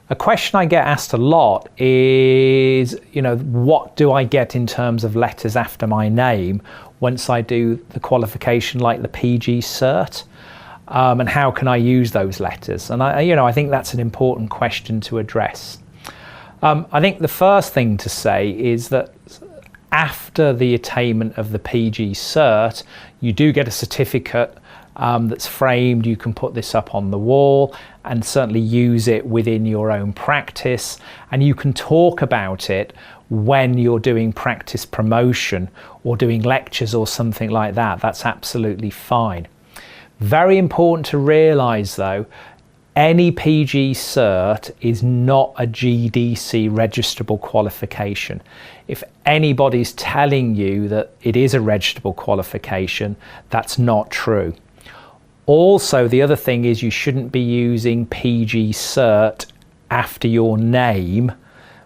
A question I get asked a lot is, what do I get in terms of letters after my name once I do the qualification like the PG Cert? And how can I use those letters? And I think that's an important question to address. I think the first thing to say is that after the attainment of the PG Cert, you do get a certificate that's framed. You can put this up on the wall and certainly use it within your own practice, and you can talk about it when you're doing practice promotion or doing lectures or something like that. That's absolutely fine. Very important to realise though, any PG Cert is not a GDC registrable qualification. If anybody's telling you that it is a registrable qualification, that's not true. Also, the other thing is you shouldn't be using PG Cert after your name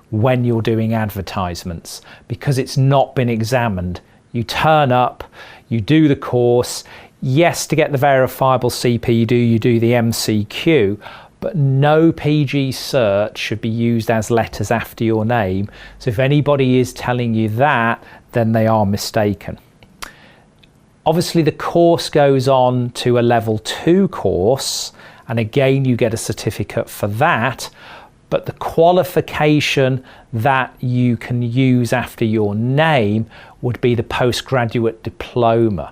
when you're doing advertisements, because it's not been examined. You turn up, you do the course. Yes, to get the verifiable CP, you do the MCQ, but no PG Cert should be used as letters after your name. So if anybody is telling you that, then they are mistaken. Obviously, the course goes on to a level 2 course, and again, you get a certificate for that. But the qualification that you can use after your name would be the postgraduate diploma.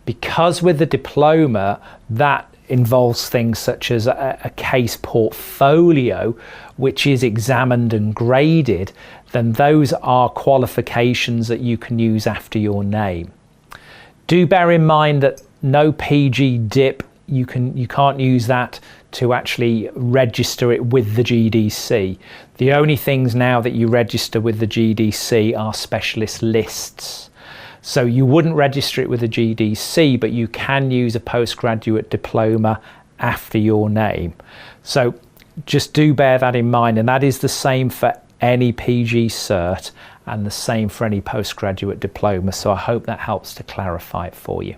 Because with the diploma, that involves things such as a case portfolio, which is examined and graded, then those are qualifications that you can use after your name. Do bear in mind that no PG dip, you can't use that to actually register it with the GDC. The only things now that you register with the GDC are specialist lists. So you wouldn't register it with the GDC, but you can use a postgraduate diploma after your name. So just do bear that in mind, and that is the same for any PG Cert and the same for any postgraduate diploma. So I hope that helps to clarify it for you.